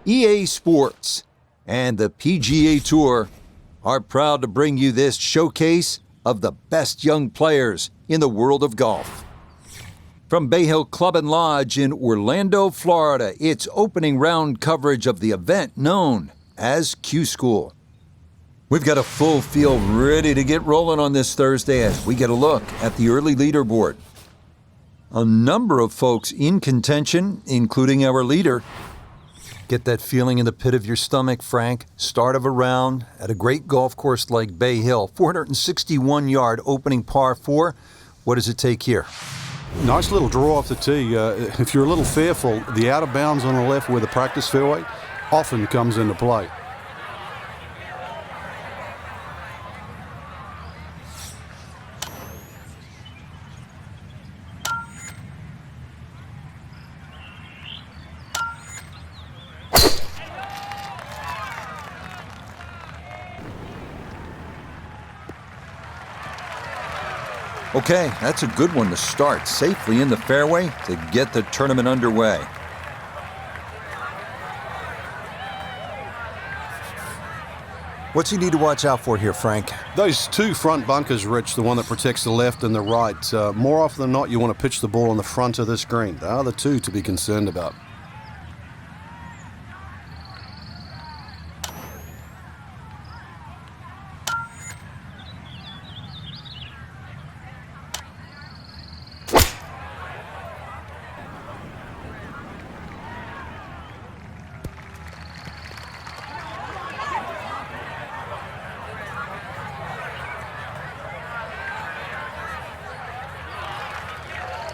EA Sports and the PGA Tour are proud to bring you this showcase of the best young players in the world of golf. From Bay Hill Club and Lodge in Orlando, Florida, it's opening round coverage of the event known as Q School. We've got a full field ready to get rolling on this Thursday as we get a look at the early leaderboard. A number of folks in contention, including our leader. Get that feeling in the pit of your stomach, Frank. Start of a round at a great golf course like Bay Hill. 461-yard opening par 4. What does it take here? Nice little draw off the tee. If you're a little fearful, the out of bounds on the left where the practice fairway often comes into play. Okay, that's a good one to start safely in the fairway to get the tournament underway. What's he need to watch out for here, Frank? Those two front bunkers, Rich, the one that protects the left and the right. More often than not, you want to pitch the ball on the front of this green. They are the two to be concerned about.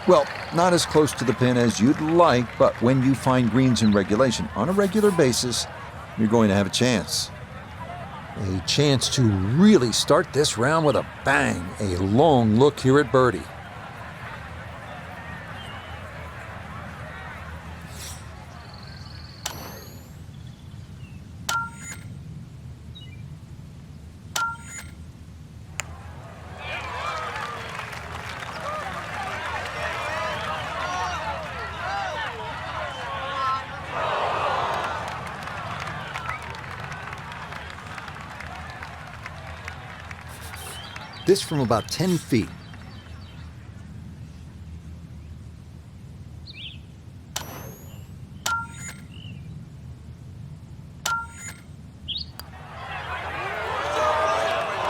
Well, not as close to the pin as you'd like, but when you find greens in regulation on a regular basis, you're going to have a chance. A chance to really start this round with a bang. A long look here at birdie. This from about 10 feet.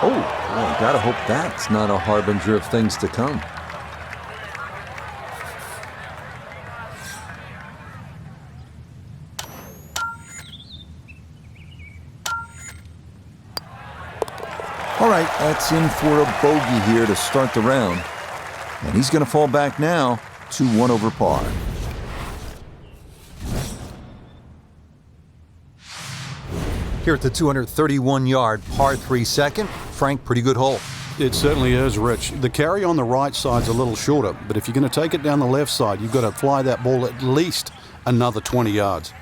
Oh, well, gotta hope that's not a harbinger of things to come. All right, that's in for a bogey here to start the round. And he's going to fall back now to 1 over par. Here at the 231-yard par 3 second, Frank, pretty good hole. It certainly is, Rich. The carry on the right side's a little shorter, but if you're going to take it down the left side, you've got to fly that ball at least another 20 yards.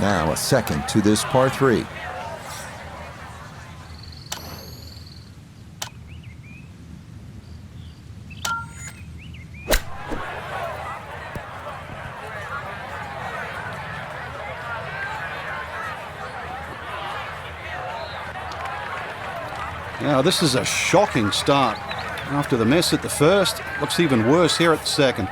Now a second to this par 3. Now, this is a shocking start. After the mess at the first, looks even worse here at the second.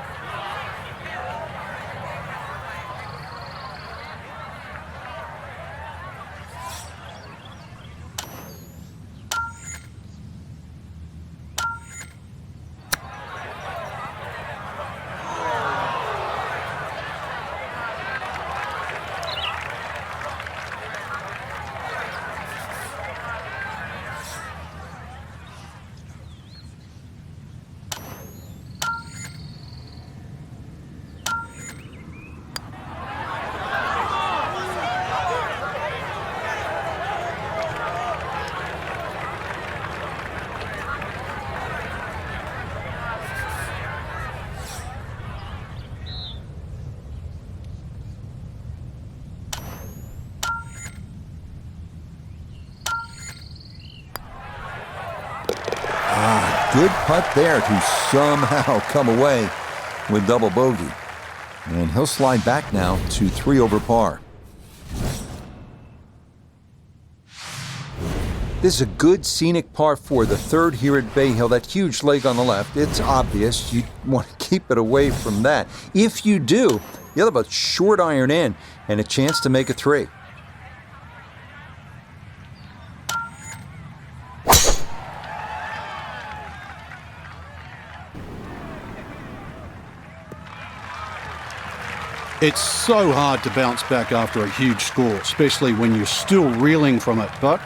good putt there to somehow come away with double bogey. And he'll slide back now to 3 over par. This is a good scenic par 4, the third here at Bay Hill. That huge leg on the left, it's obvious. You want to keep it away from that. If you do, you'll have a short iron in and a chance to make a 3. It's so hard to bounce back after a huge score, especially when you're still reeling from it. But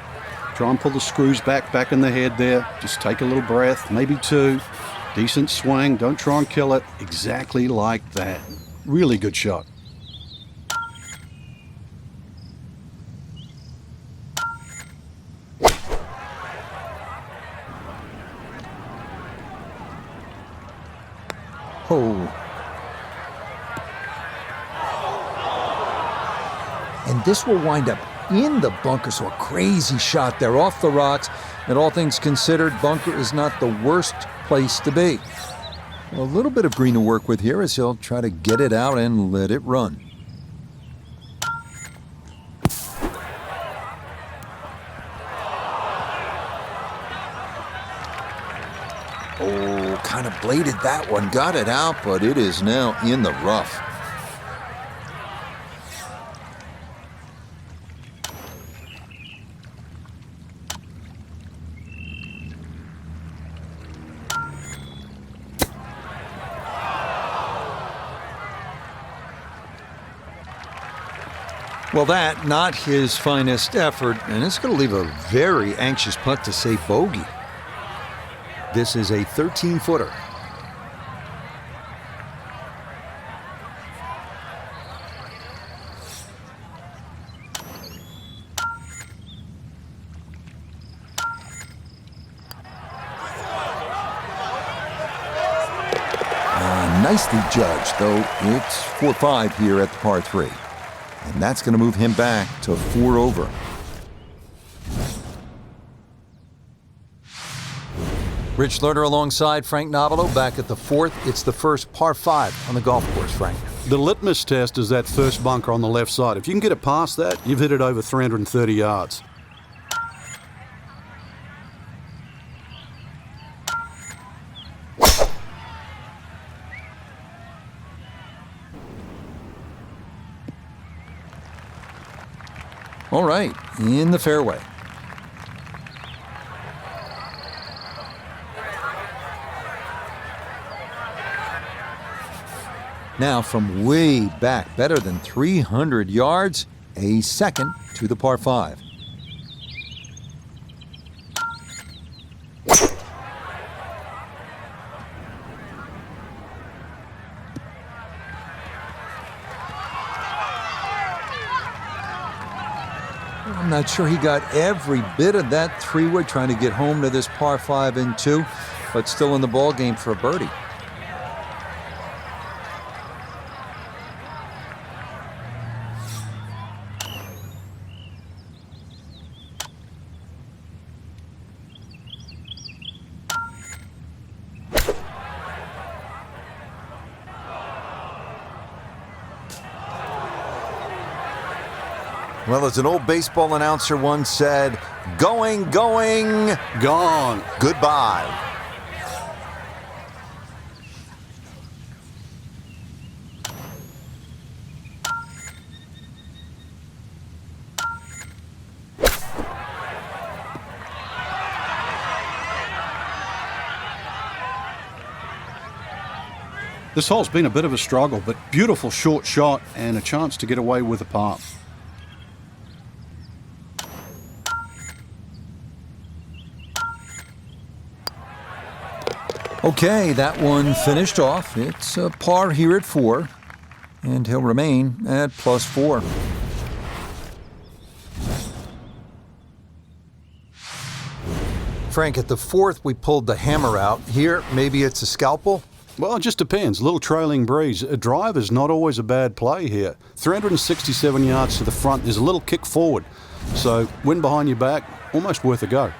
try and pull the screws back in the head there. Just take a little breath, maybe 2. Decent swing, don't try and kill it. Exactly like that. Really good shot. Oh. And this will wind up in the bunker, so a crazy shot there off the rocks. And all things considered, bunker is not the worst place to be. A little bit of green to work with here as he'll try to get it out and let it run. Oh, kind of bladed that one, got it out, but it is now in the rough. Well, that, not his finest effort, and it's going to leave a very anxious putt to save bogey. This is a 13-footer. Nicely judged, though it's 4-5 here at the par 3. And that's going to move him back to 4 over. Rich Lerner alongside Frank Nobilo back at the 4th. It's the first par 5 on the golf course, Frank. The litmus test is that first bunker on the left side. If you can get it past that, you've hit it over 330 yards. All right, in the fairway. Now from way back, better than 300 yards, a second to the par 5. I'm not sure he got every bit of that 3-wood trying to get home to this par 5 and 2, but still in the ball game for a birdie. Well, as an old baseball announcer once said, going, going, Gone. goodbye. This hole's been a bit of a struggle, but beautiful short shot and a chance to get away with a par. Okay, that one finished off. It's a par here at 4, and he'll remain at +4. Frank, at the 4th, we pulled the hammer out. Here, maybe it's a scalpel? Well, it just depends. A little trailing breeze. A drive is not always a bad play here. 367 yards to the front. There's a little kick forward. So, wind behind your back, almost worth a go.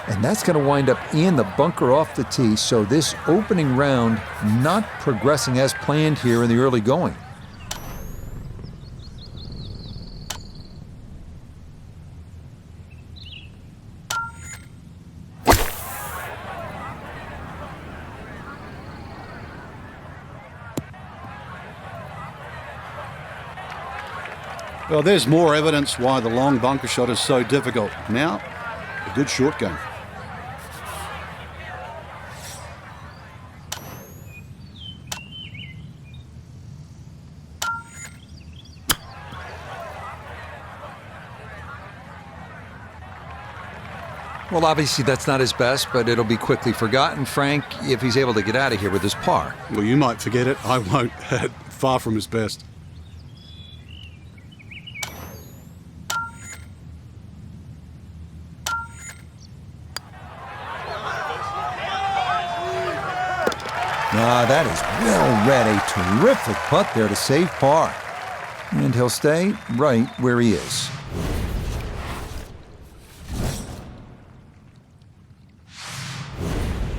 And that's going to wind up in the bunker off the tee, so this opening round not progressing as planned here in the early going. Well, there's more evidence why the long bunker shot is so difficult. Now, a good short game. Well, obviously that's not his best, but it'll be quickly forgotten, Frank, if he's able to get out of here with his par. Well, you might forget it. I won't. Far from his best. That is well read. A terrific putt there to save par. And he'll stay right where he is.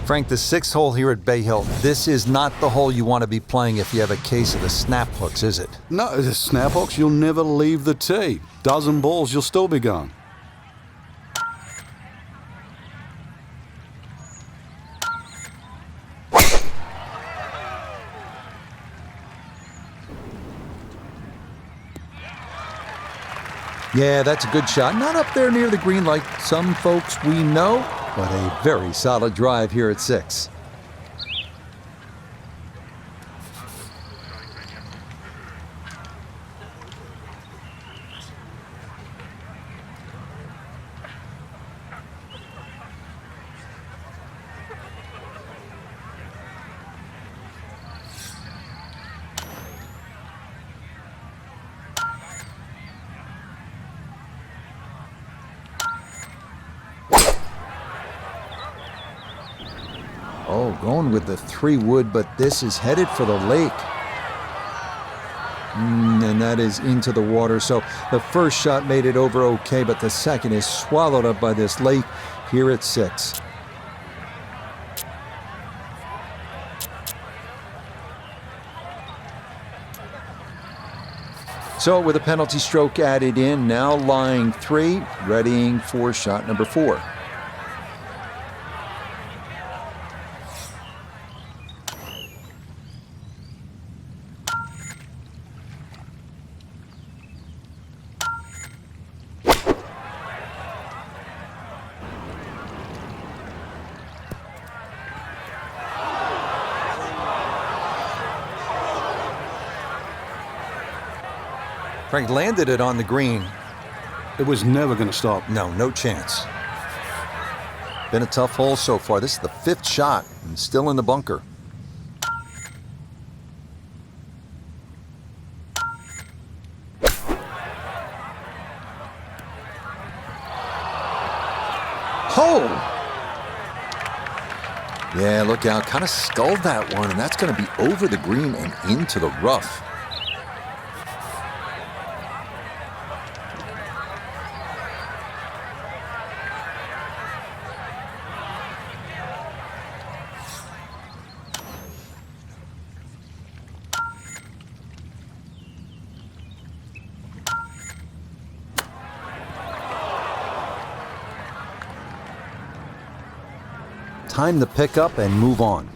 Frank, the 6th hole here at Bay Hill, this is not the hole you want to be playing if you have a case of the snap hooks, is it? No, the snap hooks, you'll never leave the tee. Dozen balls, you'll still be going. Yeah, that's a good shot. Not up there near the green like some folks we know, but a very solid drive here at 6. Oh, going with the 3-wood, but this is headed for the lake. And that is into the water. So the first shot made it over okay, but the second is swallowed up by this lake here at 6. So with a penalty stroke added in, now lying 3, readying for shot number 4. Frank landed it on the green. It was never going to stop. No chance. Been a tough hole so far. This is the 5th shot and still in the bunker. Oh! Yeah, look out. Kind of sculled that one, and that's going to be over the green and into the rough. Time to pick up and move on.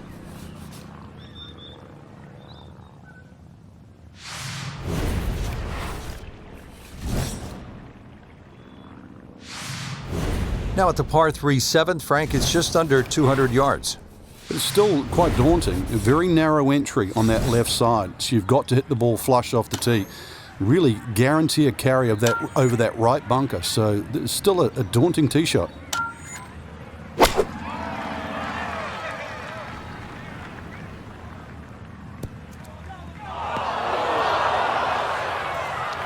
Now at the par 3 7th, Frank, it's just under 200 yards. But it's still quite daunting. A very narrow entry on that left side, so you've got to hit the ball flush off the tee. Really guarantee a carry of that over that right bunker, so it's still a daunting tee shot.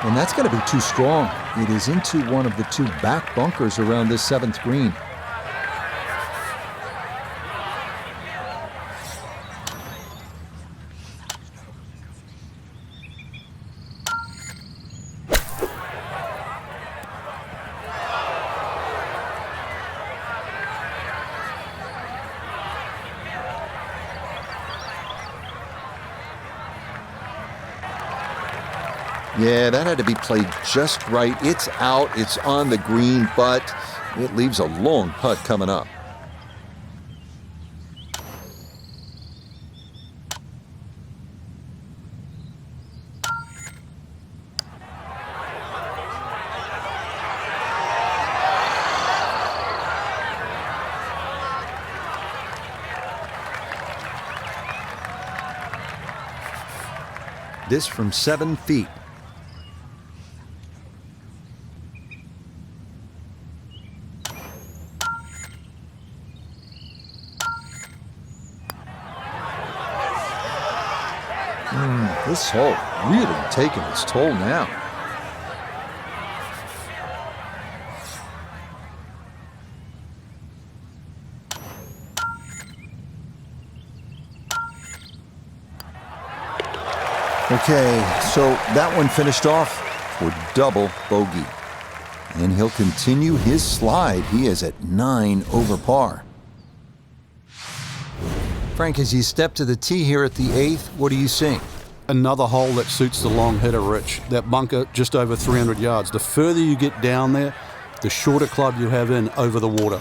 And that's going to be too strong. It is into one of the 2 back bunkers around this 7th green. Yeah, that had to be played just right. It's out, it's on the green, but it leaves a long putt coming up. This from 7 feet. This hole really taking its toll now. Okay, so that one finished off for double bogey. And he'll continue his slide. He is at 9 over par. Frank, as you step to the tee here at the 8th, what are you seeing? Another hole that suits the long hitter, Rich. That bunker just over 300 yards. The further you get down there, the shorter club you have in over the water.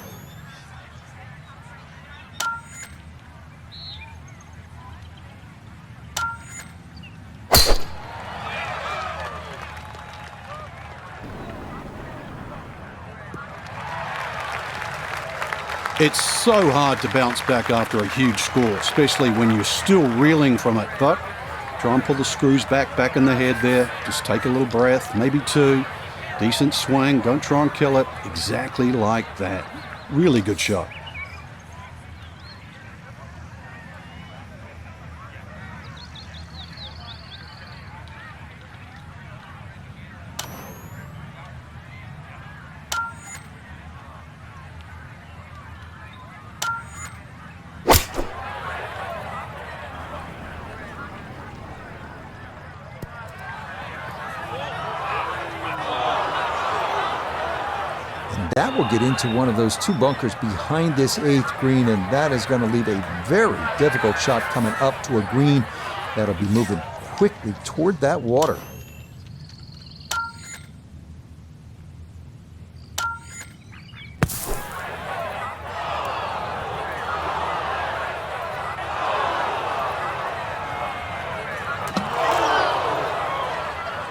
It's so hard to bounce back after a huge score, especially when you're still reeling from it. But try and pull the screws back in the head there. Just take a little breath, maybe 2. Decent swing. Don't try and kill it. Exactly like that. Really good shot. That will get into one of those 2 bunkers behind this 8th green, and that is going to leave a very difficult shot coming up to a green that'll be moving quickly toward that water.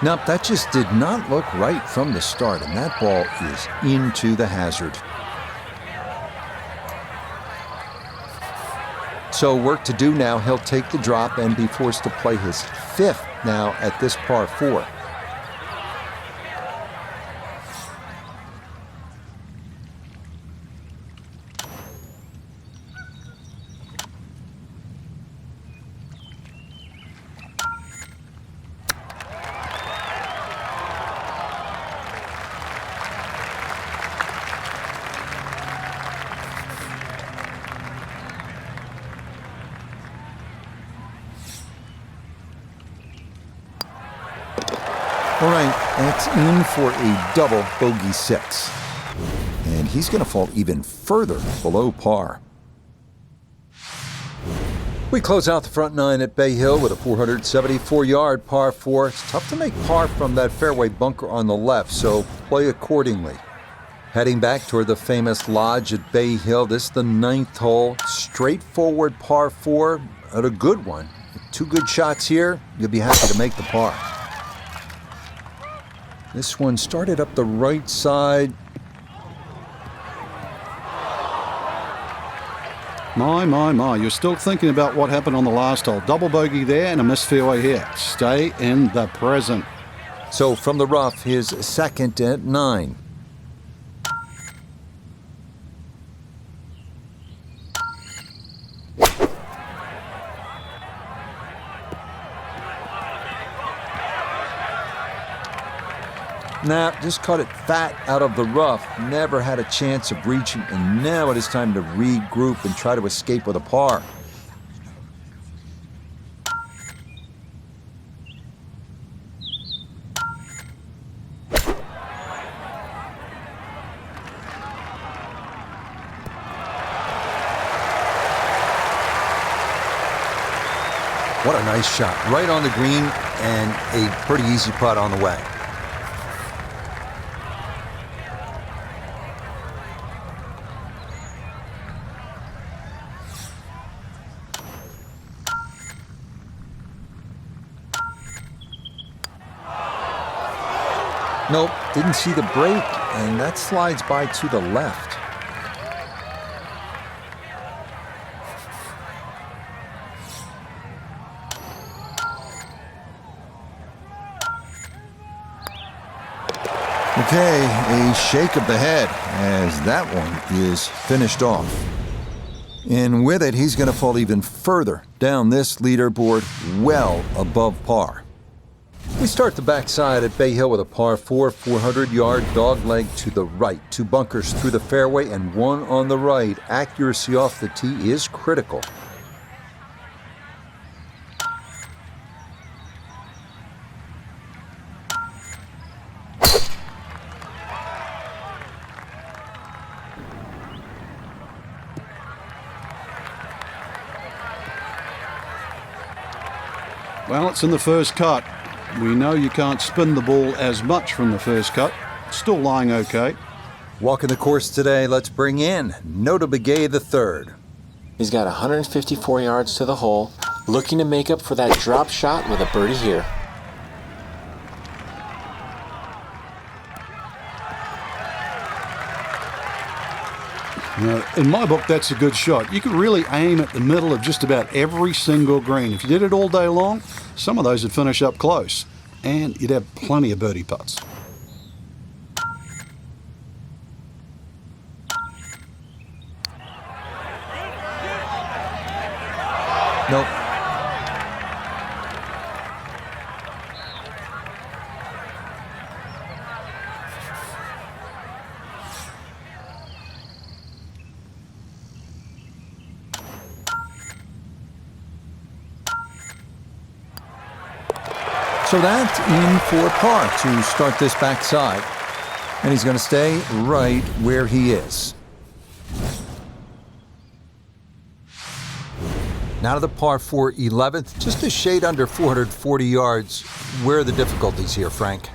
Nope, that just did not look right from the start, and that ball is into the hazard. So work to do now. He'll take the drop and be forced to play his 5th now at this par 4. All right, that's in for a double bogey 6. And he's going to fall even further below par. We close out the front 9 at Bay Hill with a 474-yard par 4. It's tough to make par from that fairway bunker on the left, so play accordingly. Heading back toward the famous lodge at Bay Hill, this is the 9th hole. Straightforward par 4, and a good one. With 2 good shots here, you'll be happy to make the par. This one started up the right side. My. You're still thinking about what happened on the last hole. Double bogey there and a missed fairway here. Stay in the present. So from the rough, his 2nd at 9. Nah, just caught it fat out of the rough. Never had a chance of reaching, and now it is time to regroup and try to escape with a par. What a nice shot. Right on the green, and a pretty easy putt on the way. Nope, didn't see the break, and that slides by to the left. Okay, a shake of the head as that one is finished off. And with it, he's going to fall even further down this leaderboard, well above par. We start the backside at Bay Hill with a par 4, 400-yard dogleg to the right. 2 bunkers through the fairway and 1 on the right. Accuracy off the tee is critical. Well, it's in the first cut. We know you can't spin the ball as much from the first cut. Still lying okay. Walking the course today, let's bring in Notah Begay III. He's got 154 yards to the hole, looking to make up for that drop shot with a birdie here. Now, in my book, that's a good shot. You could really aim at the middle of just about every single green. If you did it all day long, some of those would finish up close, and you'd have plenty of birdie putts. Nope. So that's in for par to start this backside. And he's going to stay right where he is. Now to the par 4 11th, just a shade under 440 yards. Where are the difficulties here, Frank?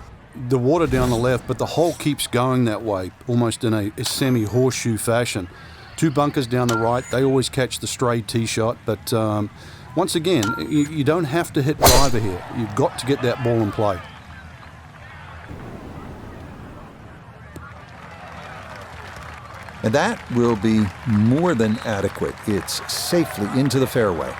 The water down the left, but the hole keeps going that way, almost in a semi-horseshoe fashion. 2 bunkers down the right, they always catch the stray tee shot, but once again, you don't have to hit driver here. You've got to get that ball in play. And that will be more than adequate. It's safely into the fairway.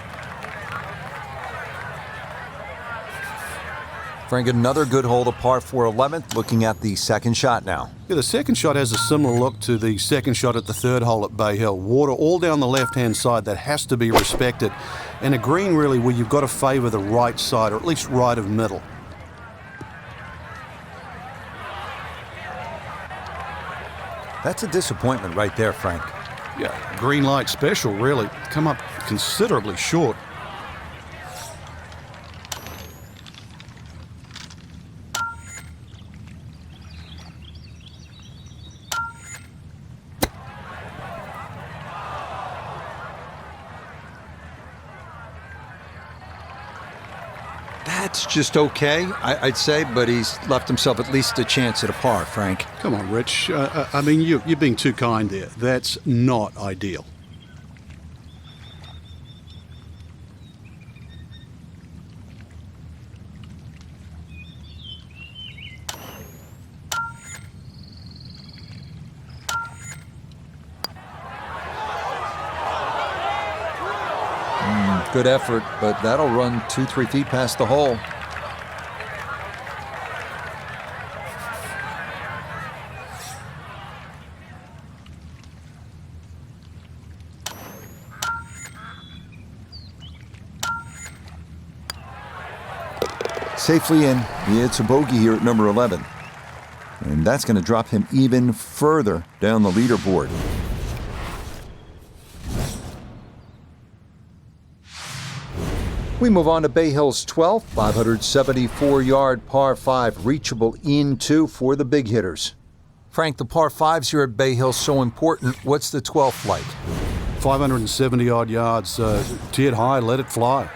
Frank, another good hole to par 4 11th, looking at the second shot now. Yeah, the second shot has a similar look to the second shot at the third hole at Bay Hill. Water all down the left-hand side, that has to be respected. And a green really where you've got to favour the right side, or at least right of middle. That's a disappointment right there, Frank. Yeah, green light special, really. Come up considerably short. That's just okay, I'd say, but he's left himself at least a chance at a par, Frank. Come on, Rich. I mean, you're being too kind there. That's not ideal. Good effort, but that'll run 2-3 feet past the hole. Safely in. It's a bogey here at number 11. And that's going to drop him even further down the leaderboard. We move on to Bay Hill's 12th, 574-yard par 5, reachable in-2 for the big hitters. Frank, the par 5s here at Bay Hill so important. What's the 12th like? 570-odd yards, tee it high, let it fly.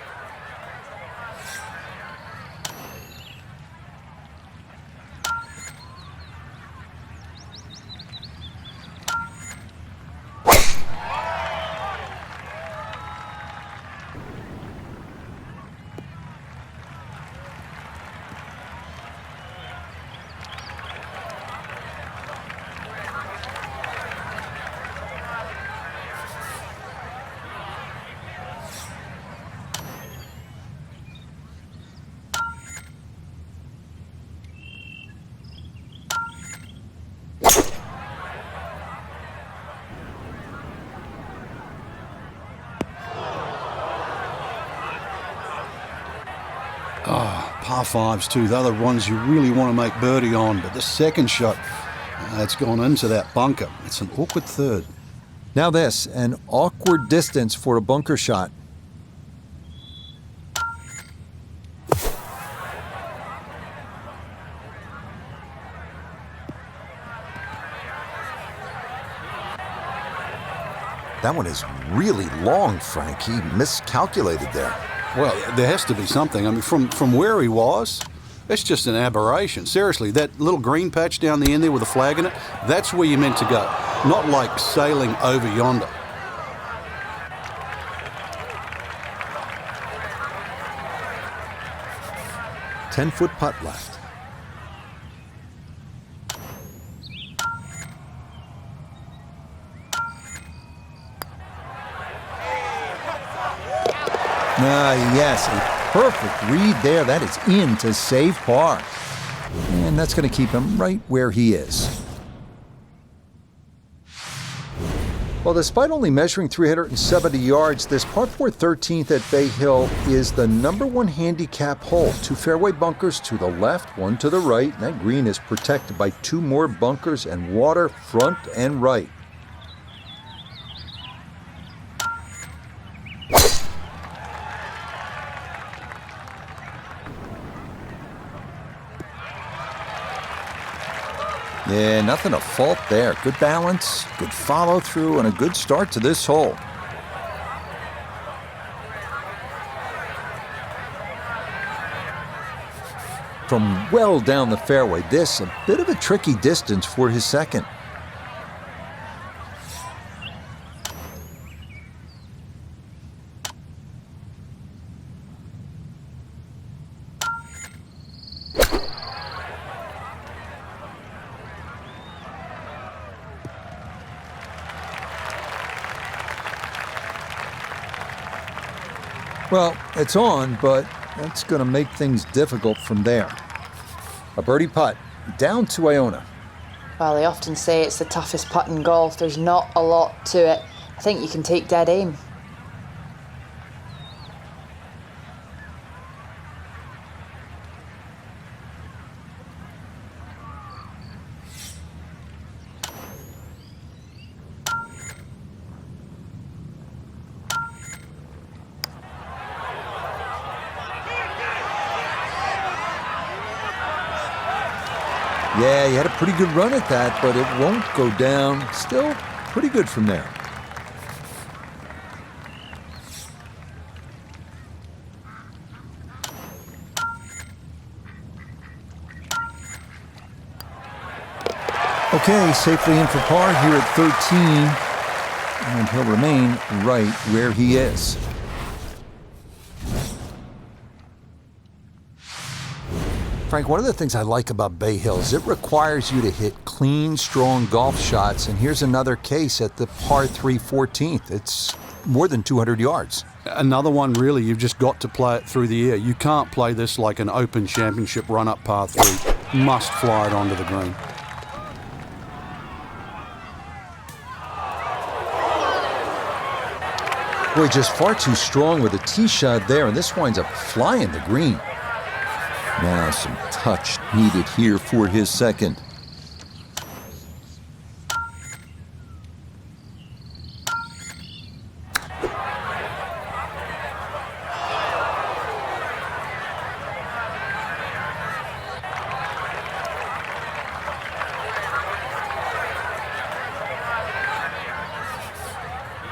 par fives too. They're the ones you really want to make birdie on. But the second shot, it's gone into that bunker. It's an awkward third. Now this, an awkward distance for a bunker shot. That one is really long, Frank. He miscalculated there. Well, there has to be something. I mean, from where he was, it's just an aberration. Seriously, that little green patch down the end there with a flag in it, that's where you're meant to go. Not like sailing over yonder. Ten-foot putt left. Yes, a perfect read there. That is in to save par. And that's going to keep him right where he is. Well, despite only measuring 370 yards, this par 4 13th at Bay Hill is the #1 handicap hole. 2 fairway bunkers to the left, 1 to the right. And that green is protected by 2 more bunkers and water front and right. Yeah, nothing to fault there. Good balance, good follow through, and a good start to this hole. From well down the fairway, this a bit of a tricky distance for his second. Well, it's on, but that's going to make things difficult from there. A birdie putt, down to Iona. Well, they often say it's the toughest putt in golf. There's not a lot to it. I think you can take dead aim. Yeah, he had a pretty good run at that, but it won't go down. Still pretty good from there. Okay, safely in for par here at 13, and he'll remain right where he is. Frank, one of the things I like about Bay Hill is it requires you to hit clean, strong golf shots, and here's another case at the par 3 14th. It's more than 200 yards. Another one, really, you've just got to play it through the air. You can't play this like an Open Championship run-up par 3. Must fly it onto the green. Boy, just far too strong with a tee shot there, and this winds up flying the green. Now some touch needed here for his second.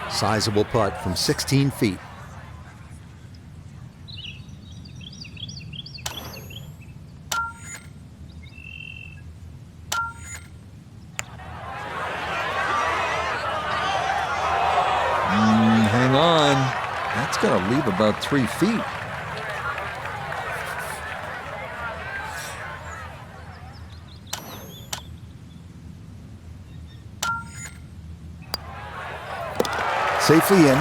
Sizable putt from 16 feet. Hang on. That's going to leave about 3 feet. Safely in.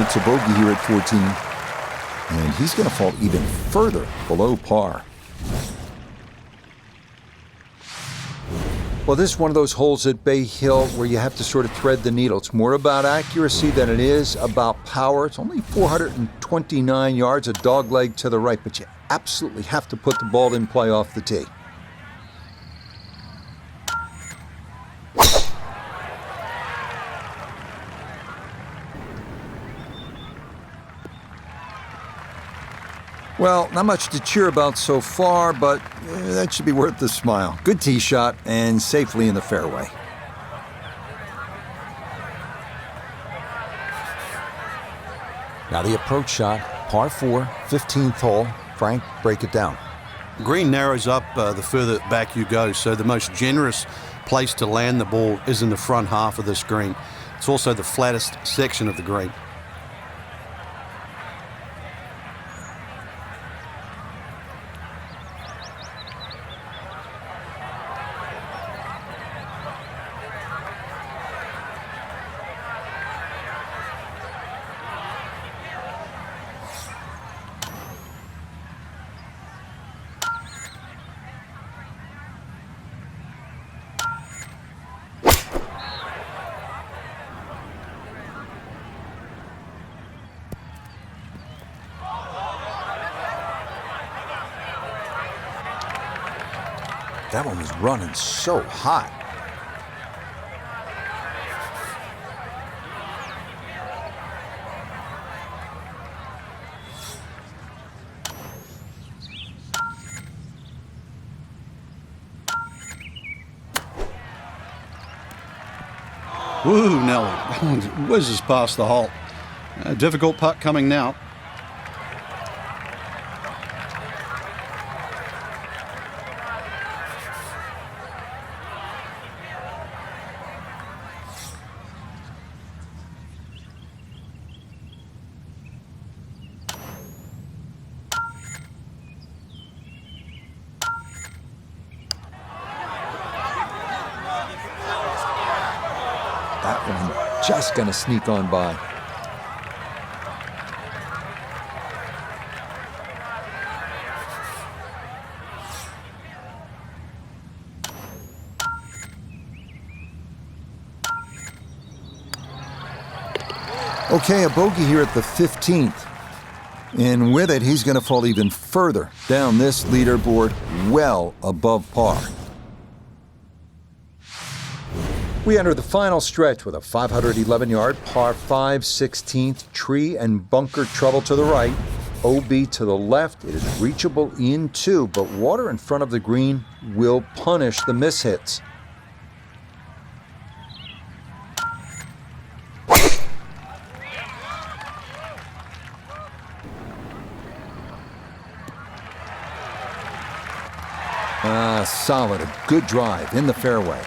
It's a bogey here at 14. And he's going to fall even further below par. Well, this is one of those holes at Bay Hill where you have to sort of thread the needle. It's more about accuracy than it is about power. It's only 429 yards, a dog leg to the right, but you absolutely have to put the ball in play off the tee. Well, not much to cheer about so far, but that should be worth the smile. Good tee shot and safely in the fairway. Now the approach shot, par 4, 15th hole. Frank, break it down. Green narrows up the further back you go, so the most generous place to land the ball is in the front half of this green. It's also the flattest section of the green. That one was running so hot. Woo, Nelly. That one whizzes past the hole. A difficult putt coming now. That one just gonna sneak on by. Okay, a bogey here at the 15th. And with it, he's going to fall even further down this leaderboard, well above par. We enter the final stretch with a 511-yard par 5 16th tree and bunker trouble to the right, OB to the left. It is reachable in 2, but water in front of the green will punish the mishits. Solid, a good drive in the fairway.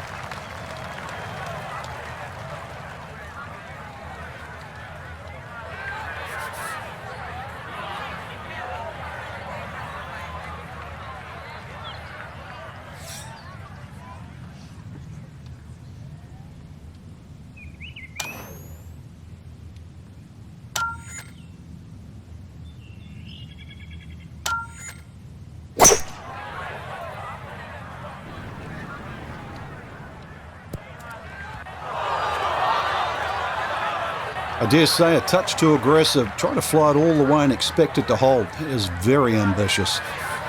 I dare say a touch too aggressive, trying to fly it all the way and expect it to hold. That is very ambitious.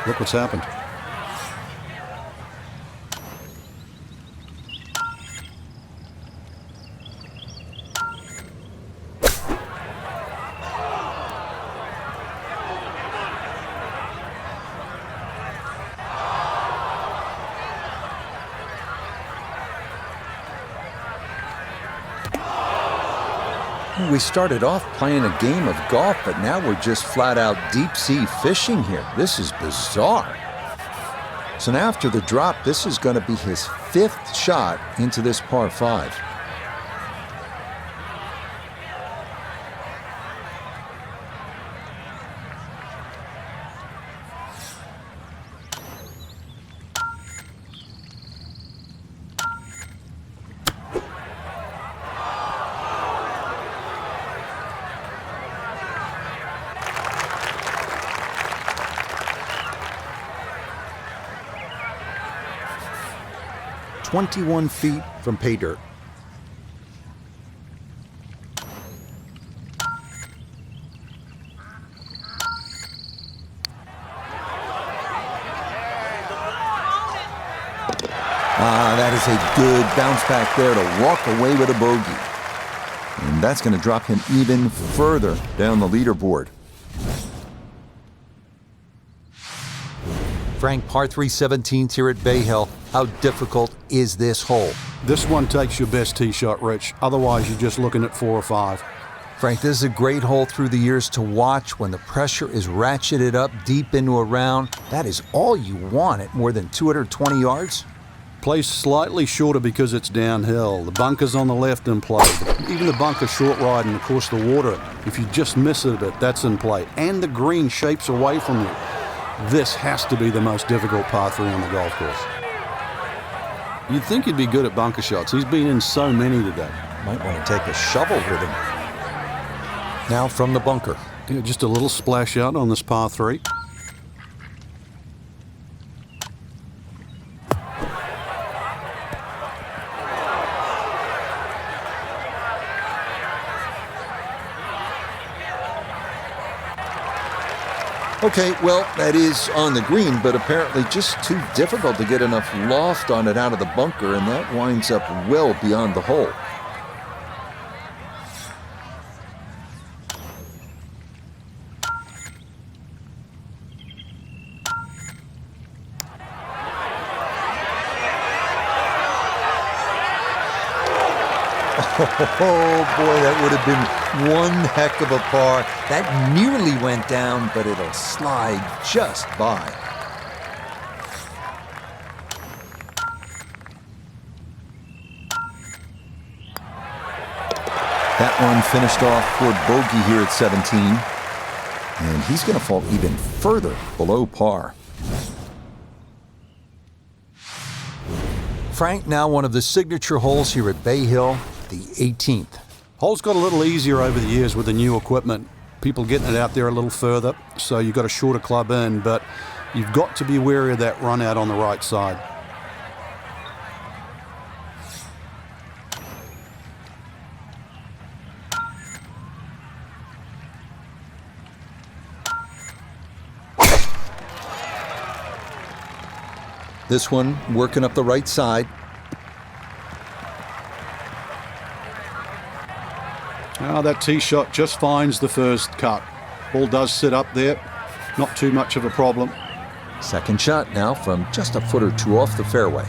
Look what's happened. We started off playing a game of golf, but now we're just flat out deep sea fishing here. This is bizarre. So now after the drop, this is going to be his 5th shot into this par 5. "21 feet from pay dirt." That is a good bounce back there to walk away with a bogey. And that's going to drop him even further down the leaderboard. Frank, par 3 17th here at Bay Hill. How difficult is this hole? This one takes your best tee shot, Rich. Otherwise, you're just looking at 4 or 5. Frank, this is a great hole through the years to watch when the pressure is ratcheted up deep into a round. That is all you want at more than 220 yards. Plays slightly shorter because it's downhill. The bunker's on the left in play. Even the bunker short ride and, of course, the water. If you just miss it a bit, that's in play. And the green shapes away from you. This has to be the most difficult par 3 on the golf course. You'd think he'd be good at bunker shots. He's been in so many today. Might want to take a shovel with him. Now from the bunker. Yeah, just a little splash out on this par 3. Okay, well, that is on the green, but apparently just too difficult to get enough loft on it out of the bunker, and that winds up well beyond the hole. Oh boy, that would have been one heck of a par. That nearly went down, but it'll slide just by. That one finished off for bogey here at 17. And he's going to fall even further below par. Frank, now one of the signature holes here at Bay Hill, the 18th. Hole's got a little easier over the years with the new equipment. People getting it out there a little further, so you've got a shorter club in, but you've got to be wary of that run out on the right side. This one working up the right side. Now that tee shot just finds the first cut. Ball does sit up there, not too much of a problem. Second shot now from just a foot or two off the fairway.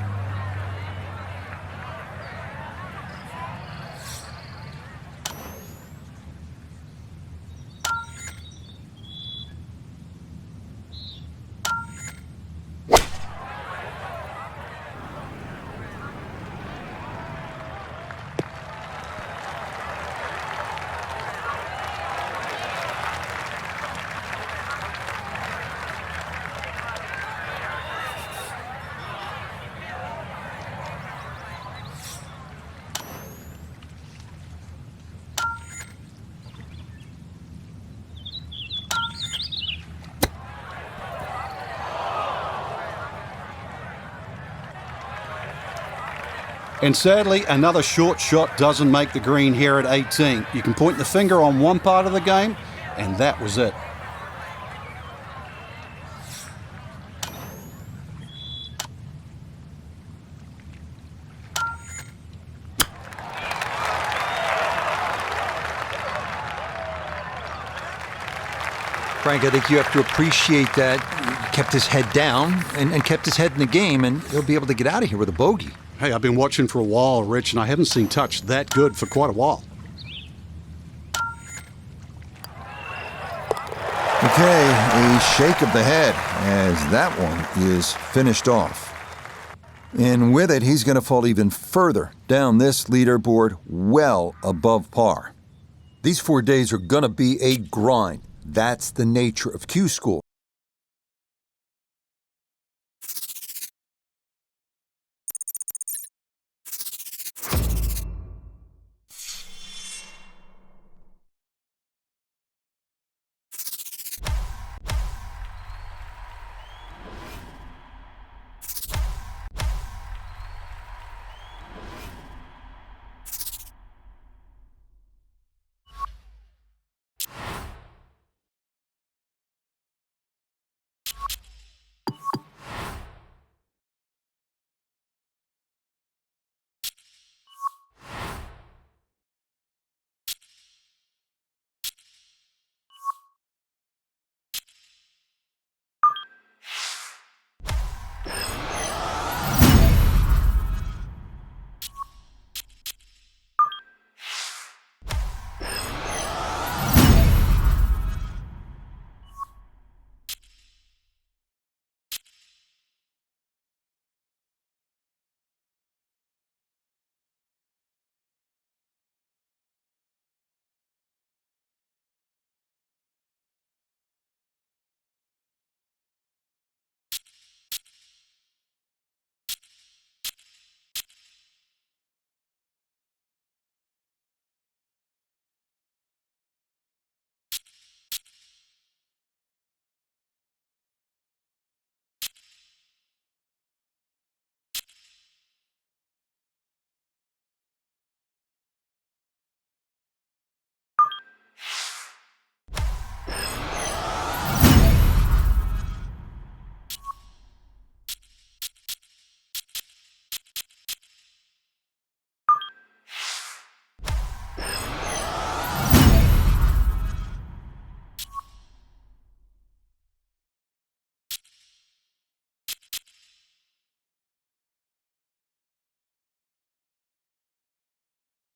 And sadly, another short shot doesn't make the green here at 18. You can point the finger on one part of the game, and that was it. Frank, I think you have to appreciate that he kept his head down and kept his head in the game, and he'll be able to get out of here with a bogey. Hey, I've been watching for a while, Rich, and I haven't seen touch that good for quite a while. Okay, a shake of the head as that one is finished off. And with it, he's going to fall even further down this leaderboard, well above par. These 4 days are going to be a grind. That's the nature of Q School.